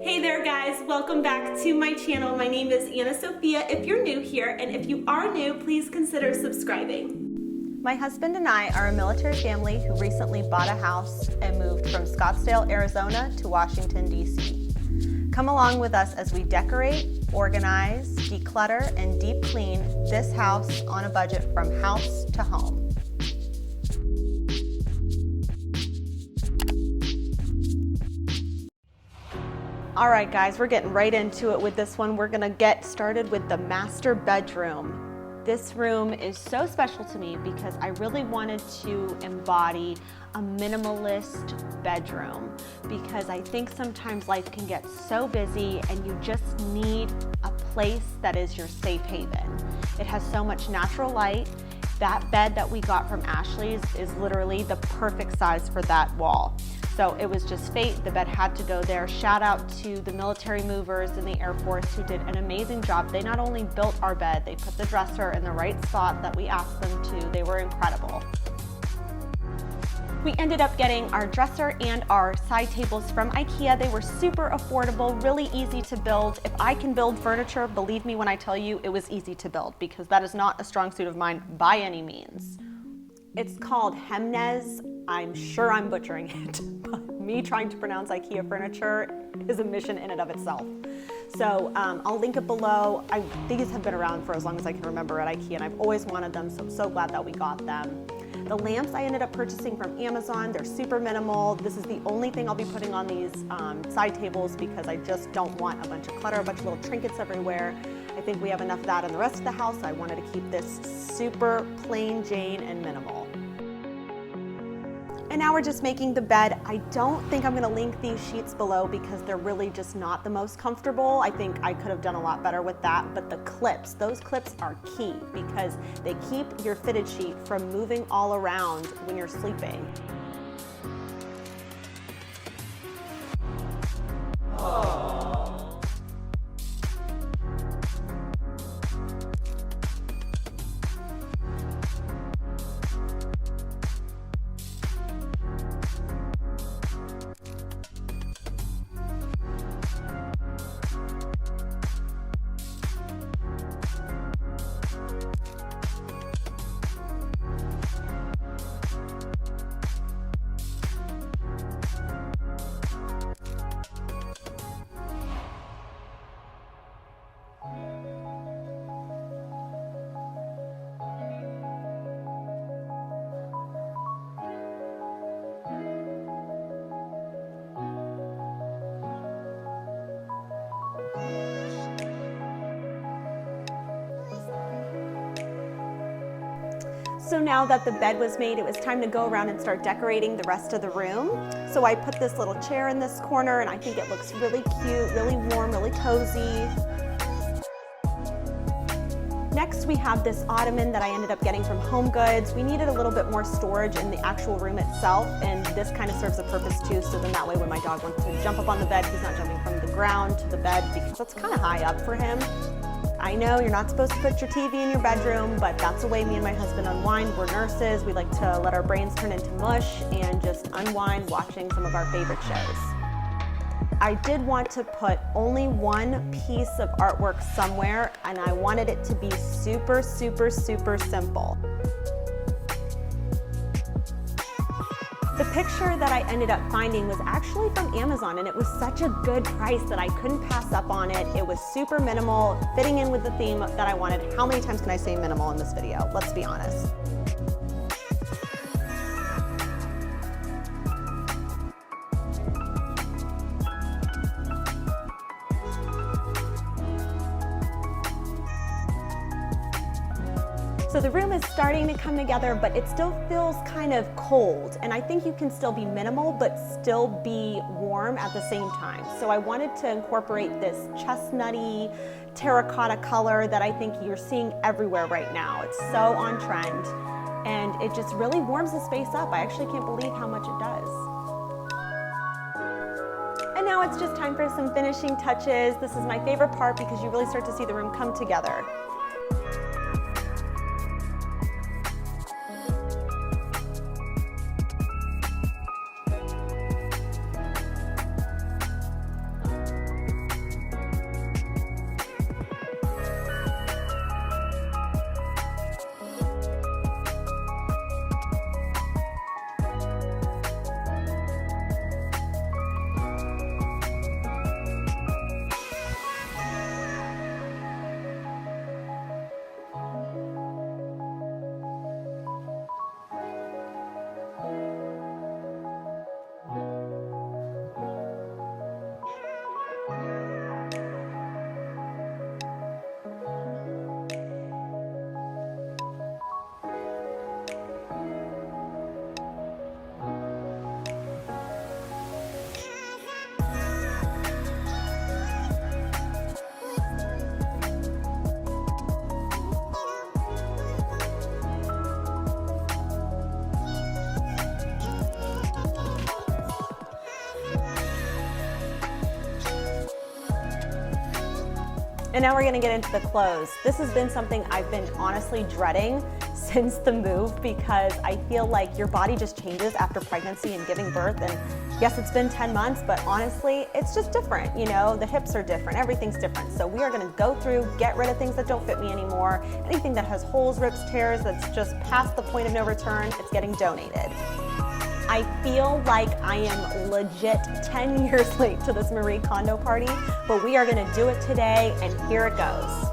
Hey there guys, welcome back to my channel. My name is Anna Sophia if you're new here, and if you are new, please consider subscribing. My husband and I are a military family who recently bought a house and moved from Scottsdale, Arizona to Washington, D.C. Come along with us as we decorate, organize, declutter, and deep clean this house on a budget from house to home. All right, guys, we're getting right into it with this one. We're gonna get started with the master bedroom. This room is so special to me because I really wanted to embody a minimalist bedroom, because I think sometimes life can get so busy and you just need a place that is your safe haven. It has so much natural light. That bed that we got from Ashley's is literally the perfect size for that wall. So it was just fate, the bed had to go there. Shout out to the military movers in the Air Force who did an amazing job. They not only built our bed, they put the dresser in the right spot that we asked them to. They were incredible. We ended up getting our dresser and our side tables from IKEA. They were super affordable, really easy to build. If I can build furniture, believe me when I tell you it was easy to build, because that is not a strong suit of mine by any means. It's called Hemnes. I'm sure I'm butchering it, but me trying to pronounce IKEA furniture is a mission in and of itself. So I'll link it below. These have been around for as long as I can remember at IKEA, and I've always wanted them, so I'm so glad that we got them. The lamps I ended up purchasing from Amazon. They're super minimal. This is the only thing I'll be putting on these side tables because I just don't want a bunch of clutter, a bunch of little trinkets everywhere. I think we have enough of that in the rest of the house. I wanted to keep this super plain Jane and minimal. And now we're just making the bed. I don't think I'm gonna link these sheets below because they're really just not the most comfortable. I think I could have done a lot better with that, but the clips, those clips are key because they keep your fitted sheet from moving all around when you're sleeping. So now that the bed was made, it was time to go around and start decorating the rest of the room. So I put this little chair in this corner, and I think it looks really cute, really warm, really cozy. Next, we have this ottoman that I ended up getting from Home Goods. We needed a little bit more storage in the actual room itself, and this kind of serves a purpose too, so then that way when my dog wants to jump up on the bed, he's not jumping from the ground to the bed because that's kind of high up for him. I know you're not supposed to put your TV in your bedroom, but that's the way me and my husband unwind. We're nurses. We like to let our brains turn into mush and just unwind watching some of our favorite shows. I did want to put only one piece of artwork somewhere, and I wanted it to be super, super, super simple. The picture that I ended up finding was actually from Amazon, and it was such a good price that I couldn't pass up on it. It was super minimal, fitting in with the theme that I wanted. How many times can I say minimal in this video? Let's be honest. So the room is starting to come together, but it still feels kind of cold. And I think you can still be minimal, but still be warm at the same time. So I wanted to incorporate this chestnutty terracotta color that I think you're seeing everywhere right now. It's so on trend, and it just really warms the space up. I actually can't believe how much it does. And now it's just time for some finishing touches. This is my favorite part because you really start to see the room come together. And now we're gonna get into the clothes. This has been something I've been honestly dreading since the move because I feel like your body just changes after pregnancy and giving birth. And yes, it's been 10 months, but honestly, it's just different. You know, the hips are different, everything's different. So we are gonna go through, get rid of things that don't fit me anymore. Anything that has holes, rips, tears, that's just past the point of no return, it's getting donated. I feel like I am legit 10 years late to this Marie Kondo party, but we are gonna do it today, and here it goes.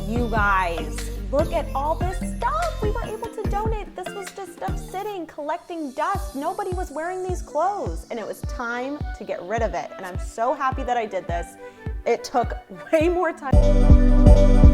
You guys, look at all this stuff we were able to donate. This was just stuff sitting, collecting dust. Nobody was wearing these clothes, and it was time to get rid of it. And I'm so happy that I did this. It took way more time.